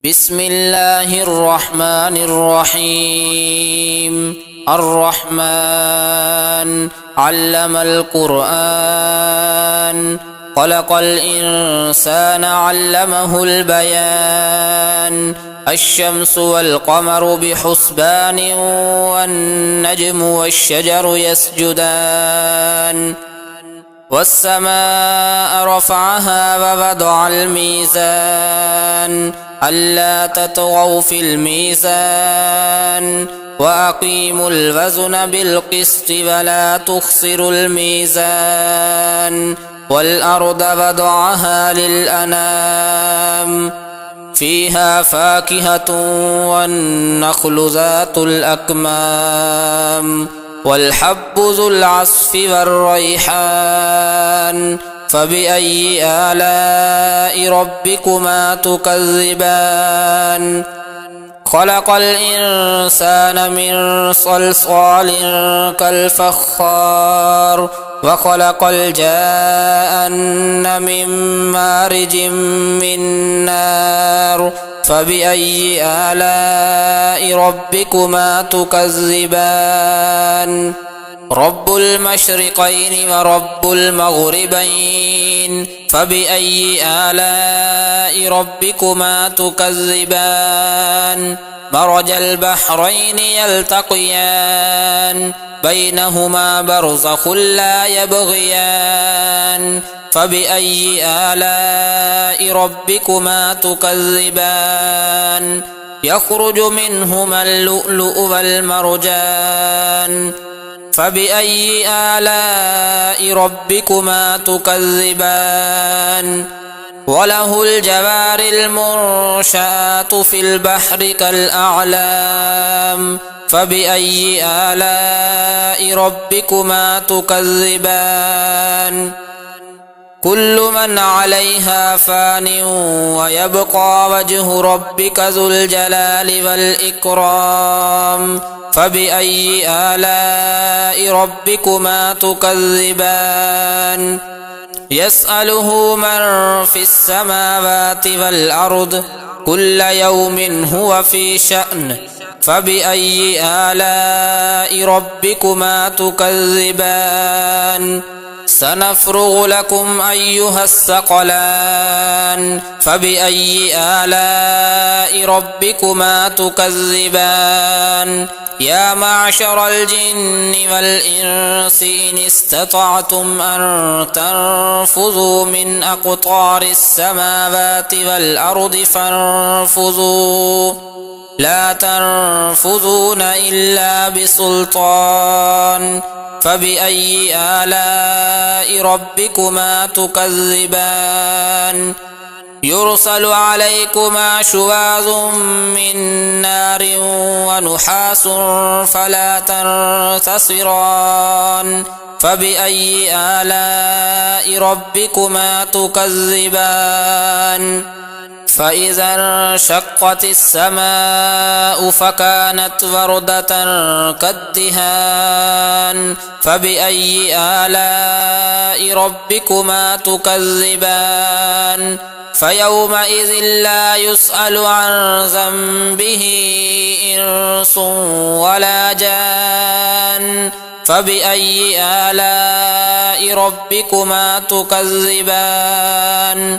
بسم الله الرحمن الرحيم. الرحمن علم القرآن، خلق الإنسان علمه البيان. الشمس والقمر بحسبان، والنجم والشجر يسجدان. والسماء رفعها ووضع الميزان، ألا تطغوا في الميزان، وأقيموا الوزن بالقسط ولا تخسروا الميزان. والأرض وضعها للأنام، فيها فاكهة والنخل ذات الأكمام، والحب ذو العصف والريحان. فبأي آلاء ربكما تكذبان؟ خلق الإنسان من صلصال كالفخار، وخلق الجان من مارج من نار. فبأي آلاء ربكما تكذبان؟ رب المشرقين ورب المغربين، فبأي آلاء ربكما تكذبان؟ مرج البحرين يلتقيان، بينهما برزخ لا يبغيان. فبأي آلاء ربكما تكذبان؟ يخرج منهما اللؤلؤ والمرجان. فبأي آلاء ربكما تكذبان؟ وله الجوار المنشآت في البحر كالأعلام. فبأي آلاء ربكما تكذبان؟ كل من عليها فان، ويبقى وجه ربك ذو الجلال والإكرام. فبأي آلاء ربكما تكذبان؟ يسأله من في السماوات والأرض، كل يوم هو في شأن. فبأي آلاء ربكما تكذبان؟ سنفرغ لكم أيها الثقلان. فبأي آلاء ربكما تكذبان؟ يا معشر الجن والإنس إن استطعتم أن تنفذوا من أقطار السماوات والأرض فانفذوا، لا تنفذون إلا بسلطان. فبأي آلاء ربكما تكذبان؟ يرسل عليكما شواظ من نار ونحاس فلا تنتصران. فبأي آلاء ربكما تكذبان؟ فإذا انشقت السماء فكانت وردة كالدهان. فبأي آلاء ربكما تكذبان؟ فيومئذ لا يسأل عن ذنبه إنس ولا جان. فبأي آلاء ربكما تكذبان؟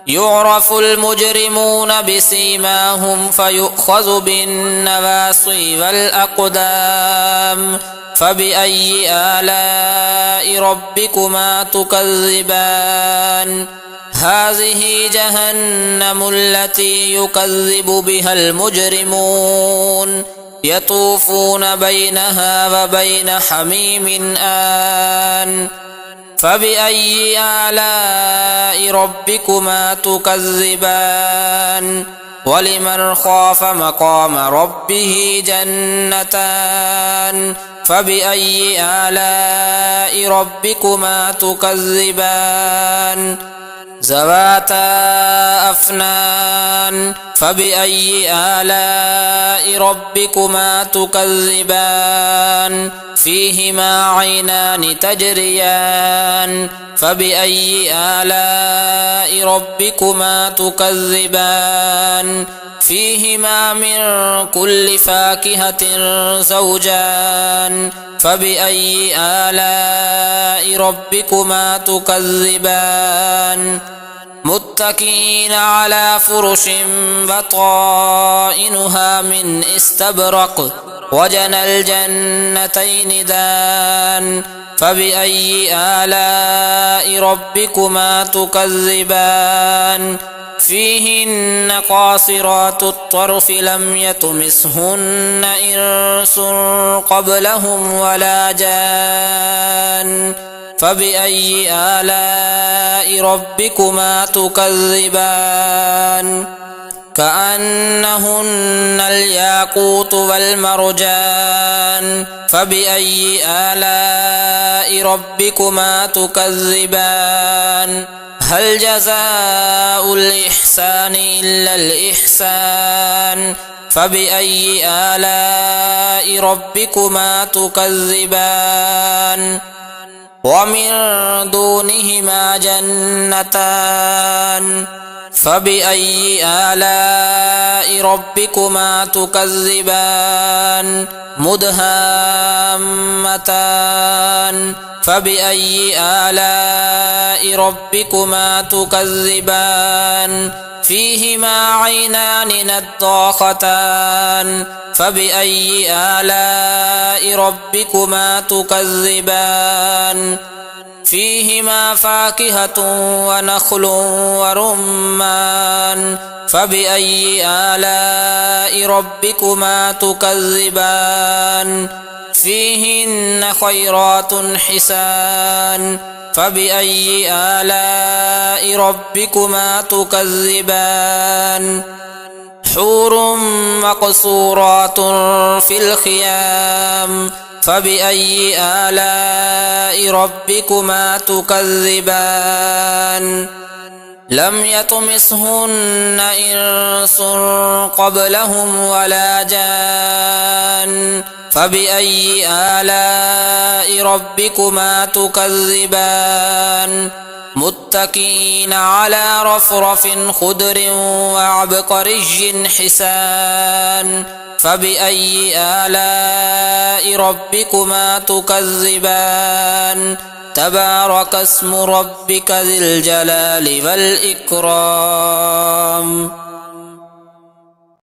يعرف المجرمون بسيماهم فيؤخذ بالنواصي والأقدام. فبأي آلاء ربكما تكذبان؟ هذه جهنم التي يكذب بها المجرمون، يطوفون بينها وبين حميم آن. فبأي آلاء ربكما تكذبان؟ ولمن خاف مقام ربه جنتان. فبأي آلاء ربكما تكذبان؟ ذواتا أفنان. فبأي آلاء ربكما تكذبان فيهما عينان تجريان فبأي آلاء ربكما تكذبان فيهما من كل فاكهة زوجان فبأي آلاء ربكما تكذبان متكئين على فرش بطائنها من استبرق وجنى الجنتين دان فبأي آلاء ربكما تكذبان فيهن قاصرات الطرف لم يطمثهن إنس قبلهم ولا جان فبأي آلاء ربكما تكذبان كأنهن الياقوت والمرجان فبأي آلاء ربكما تكذبان هل جزاء الإحسان إلا الإحسان فبأي آلاء ربكما تكذبان ومن دونهما جنتان فبأي آلاء ربكما تكذبان مدهامتان فبأي آلاء ربكما تكذبان فيهما عينان نضاختان فبأي آلاء ربكما تكذبان فيهما فاكهة ونخل ورمان فبأي آلاء ربكما تكذبان فيهن خيرات حسان فبأي آلاء ربكما تكذبان حور مقصورات في الخيام فبأي آلاء ربكما تكذبان لم يطمثهن إنس قبلهم ولا جان فبأي آلاء ربكما تكذبان متكئين على رفرف خضر وعبقري حسان فبأي آلاء ربكما تكذبان تبارك اسم ربك ذي الجلال والإكرام